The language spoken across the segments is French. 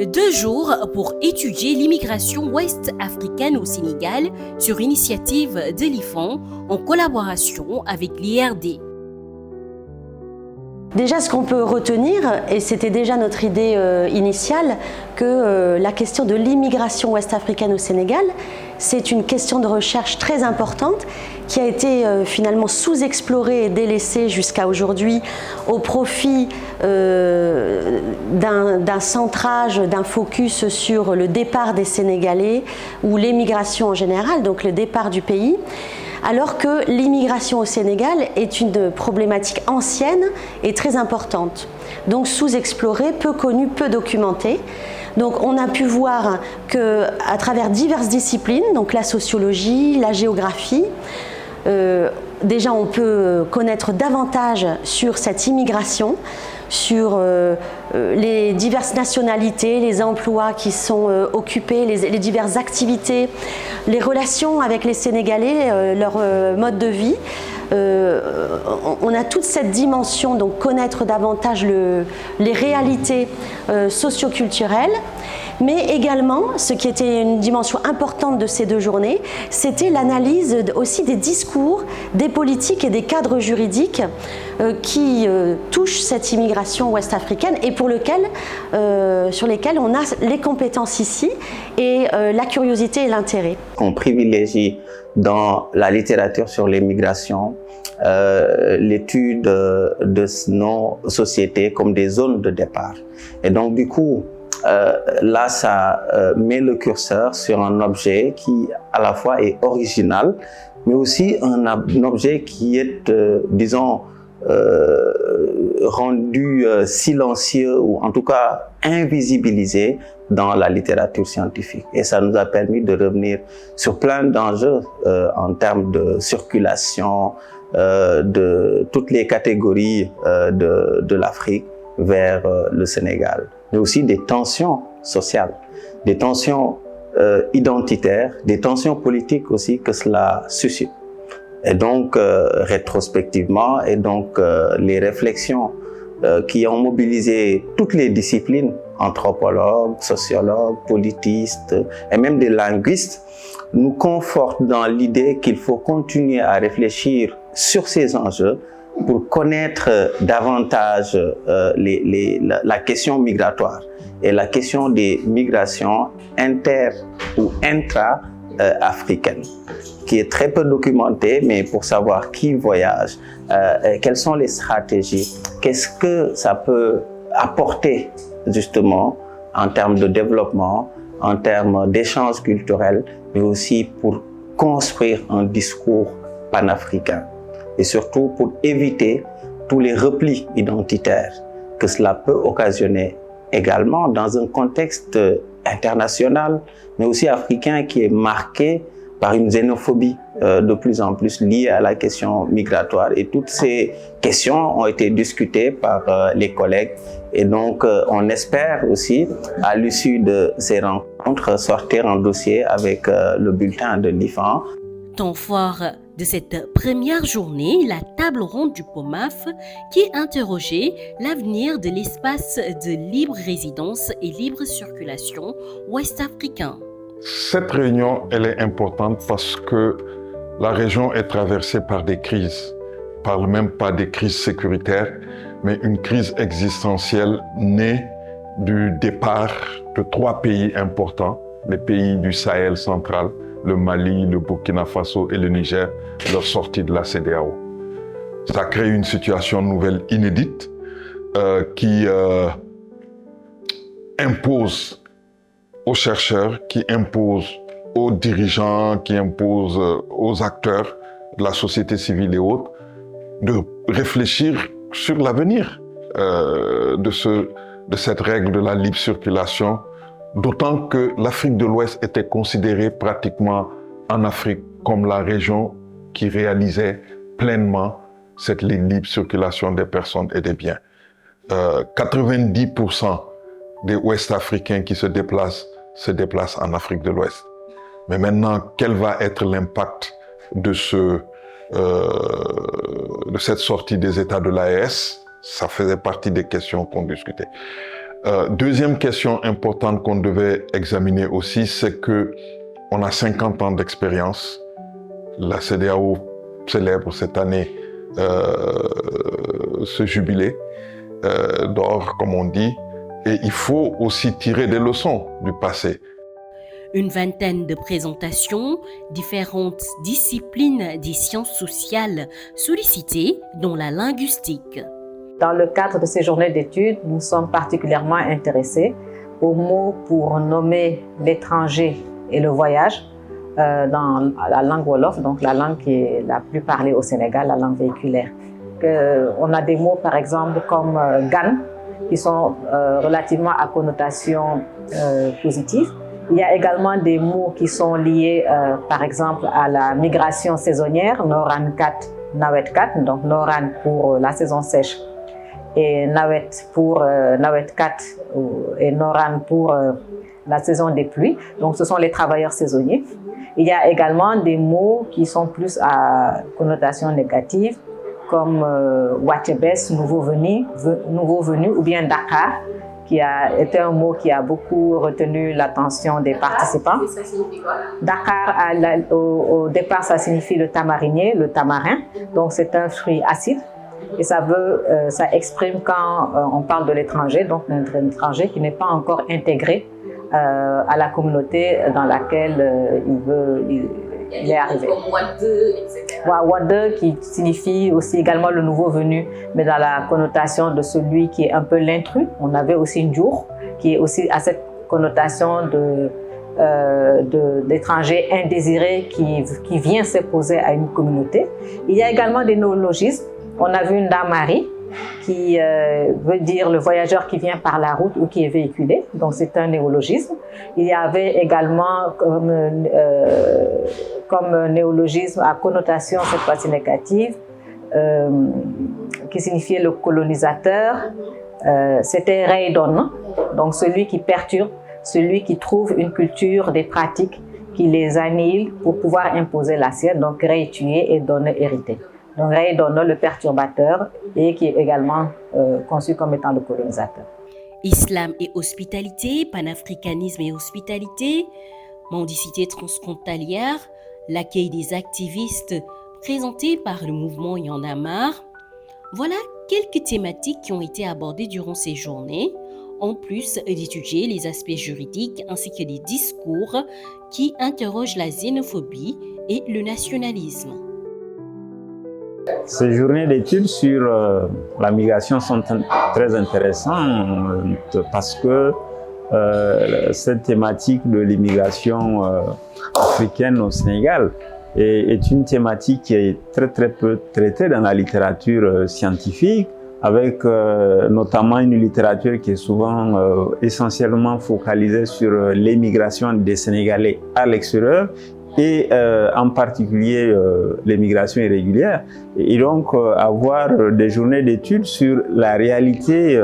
2 jours pour étudier l'immigration ouest-africaine au Sénégal sur initiative de l'IFAN en collaboration avec l'IRD. Déjà, ce qu'on peut retenir, et c'était déjà notre idée initiale, que la question de l'immigration ouest-africaine au Sénégal, c'est une question de recherche très importante qui a été finalement sous-explorée et délaissée jusqu'à aujourd'hui au profit d'un centrage, d'un focus sur le départ des Sénégalais ou l'émigration en général, donc le départ du pays. Alors que l'immigration au Sénégal est une problématique ancienne et très importante, donc sous-explorée, peu connue, peu documentée. Donc on a pu voir qu'à travers diverses disciplines, donc la sociologie, la géographie, déjà on peut connaître davantage sur cette immigration, sur les diverses nationalités, les emplois qui sont occupés, les diverses activités, les relations avec les Sénégalais, leur mode de vie. On a toute cette dimension, donc connaître davantage les réalités socioculturelles, mais également, ce qui était une dimension importante de ces 2 journées, c'était l'analyse aussi des discours, des politiques et des cadres juridiques qui touchent cette immigration ouest-africaine et sur lesquels on a les compétences ici et la curiosité et l'intérêt. On privilégie dans la littérature sur l'immigration l'étude de nos sociétés comme des zones de départ. Et donc du coup, là, ça met le curseur sur un objet qui à la fois est original, mais aussi un objet qui est, disons, rendu silencieux ou en tout cas invisibilisé dans la littérature scientifique. Et ça nous a permis de revenir sur plein d'enjeux en termes de circulation de toutes les catégories de l'Afrique vers le Sénégal, mais aussi des tensions sociales, des tensions identitaires, des tensions politiques aussi que cela suscite. Et donc, rétrospectivement, et donc les réflexions qui ont mobilisé toutes les disciplines, anthropologues, sociologues, politistes et même des linguistes, nous confortent dans l'idée qu'il faut continuer à réfléchir sur ces enjeux pour connaître davantage la question migratoire et la question des migrations inter ou intra-africaines, qui est très peu documentée, mais pour savoir qui voyage, quelles sont les stratégies, qu'est-ce que ça peut apporter justement en termes de développement, en termes d'échanges culturels, mais aussi pour construire un discours panafricain et surtout pour éviter tous les replis identitaires que cela peut occasionner également dans un contexte international, mais aussi africain qui est marqué par une xénophobie de plus en plus liée à la question migratoire. Et toutes ces questions ont été discutées par les collègues. Et donc, on espère aussi, à l'issue de ces rencontres, sortir un dossier avec le bulletin de l'IFAN. Temps fort de cette première journée, la table ronde du POMAF qui interrogeait l'avenir de l'espace de libre résidence et libre circulation ouest-africain. Cette réunion, elle est importante parce que la région est traversée par des crises. On ne parle même pas des crises sécuritaires, mais une crise existentielle née du départ de 3 pays importants, les pays du Sahel central, le Mali, le Burkina Faso et le Niger, leur sortie de la CEDEAO. Ça crée une situation nouvelle inédite qui impose aux chercheurs, qui impose aux dirigeants, qui impose aux acteurs de la société civile et autres de réfléchir sur l'avenir de cette règle de la libre circulation, d'autant que l'Afrique de l'Ouest était considérée pratiquement en Afrique comme la région qui réalisait pleinement cette libre circulation des personnes et des biens. 90% des Ouest-Africains qui se déplacent en Afrique de l'Ouest. Mais maintenant, quel va être l'impact de cette sortie des États de l'AES? Ça faisait partie des questions qu'on discutait. Deuxième question importante qu'on devait examiner aussi, c'est que on a 50 ans d'expérience. La CEDEAO célèbre cette année ce jubilé d'or, comme on dit, et il faut aussi tirer des leçons du passé. Une vingtaine de présentations, différentes disciplines des sciences sociales sollicitées, dont la linguistique. Dans le cadre de ces journées d'études, nous sommes particulièrement intéressés aux mots pour nommer l'étranger et le voyage dans la langue Wolof, donc la langue qui est la plus parlée au Sénégal, la langue véhiculaire. On a des mots par exemple comme gan, qui sont relativement à connotation positive. Il y a également des mots qui sont liés par exemple à la migration saisonnière, Noran Kat, Nawet Kat, donc Noran pour la saison sèche et Nawet pour Nawet Kat et Noran pour la saison des pluies. Donc ce sont les travailleurs saisonniers. Il y a également des mots qui sont plus à connotation négative, comme Watebes, nouveau venu, ou bien Dakar, qui a été un mot qui a beaucoup retenu l'attention des participants. Ça signifie quoi? Dakar, au départ, ça signifie le tamarinier, le tamarin. Donc c'est un fruit acide. Et ça exprime quand on parle de l'étranger, donc un étranger qui n'est pas encore intégré à la communauté dans laquelle il est arrivé. Comme Wade, etc. Wade qui signifie aussi également le nouveau venu, mais dans la connotation de celui qui est un peu l'intrus. On avait aussi Ndjour, qui est aussi à cette connotation d'étranger indésiré qui vient s'imposer à une communauté. Il y a également des néologismes. On a vu Ndamari, qui veut dire le voyageur qui vient par la route ou qui est véhiculé, donc c'est un néologisme. Il y avait également comme néologisme à connotation cette fois-ci négative, qui signifiait le colonisateur, c'était Raydon, donc celui qui perturbe, celui qui trouve une culture, des pratiques qui les annihile pour pouvoir imposer la sienne, donc Ray tuer et donner hériter. Donc Raydon, le perturbateur, et qui est également conçu comme étant le colonisateur. Islam et hospitalité, panafricanisme et hospitalité, mendicité transfrontalière, l'accueil des activistes présentés par le mouvement Y en a marre. Voilà quelques thématiques qui ont été abordées durant ces journées, en plus d'étudier les aspects juridiques ainsi que les discours qui interrogent la xénophobie et le nationalisme. Ces journées d'études sur la migration sont très intéressantes parce que cette thématique de l'immigration africaine au Sénégal est une thématique qui est très peu traitée dans la littérature scientifique, avec notamment une littérature qui est souvent essentiellement focalisée sur l'émigration des Sénégalais à l'extérieur et en particulier l'émigration irrégulière. Et donc avoir des journées d'études sur la réalité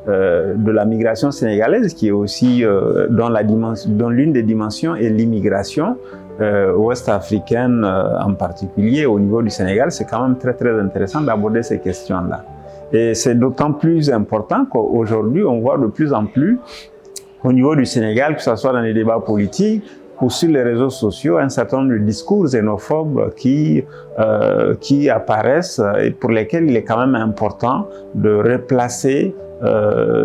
de la migration sénégalaise, qui est aussi dont l'une des dimensions est l'immigration ouest-africaine en particulier au niveau du Sénégal, c'est quand même très intéressant d'aborder ces questions-là. Et c'est d'autant plus important qu'aujourd'hui, on voit de plus en plus au niveau du Sénégal, que ce soit dans les débats politiques ou sur les réseaux sociaux, un certain nombre de discours xénophobes qui apparaissent et pour lesquels il est quand même important de replacer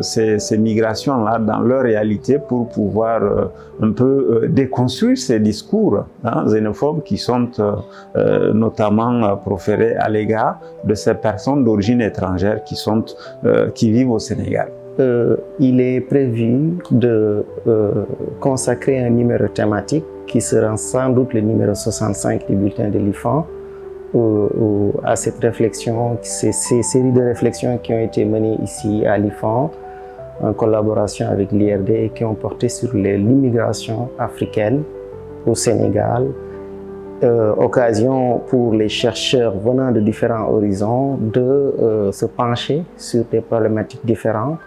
ces migrations-là dans leur réalité pour pouvoir un peu déconstruire ces discours xénophobes qui sont notamment proférés à l'égard de ces personnes d'origine étrangère qui vivent au Sénégal. Il est prévu de consacrer un numéro thématique qui sera sans doute le numéro 65 du bulletin de l'IFAN à cette réflexion, ces séries de réflexions qui ont été menées ici à l'IFAN en collaboration avec l'IRD et qui ont porté sur l'immigration africaine au Sénégal. Occasion pour les chercheurs venant de différents horizons de se pencher sur des problématiques différentes,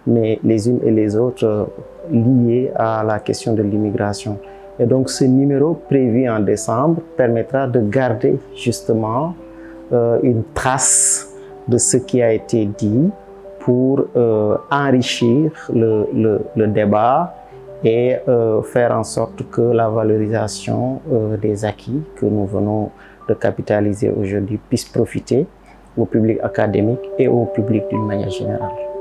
mais les unes et les autres liées à la question de l'immigration. Et donc ce numéro prévu en décembre permettra de garder justement une trace de ce qui a été dit pour enrichir le débat et faire en sorte que la valorisation des acquis que nous venons de capitaliser aujourd'hui puisse profiter au public académique et au public d'une manière générale.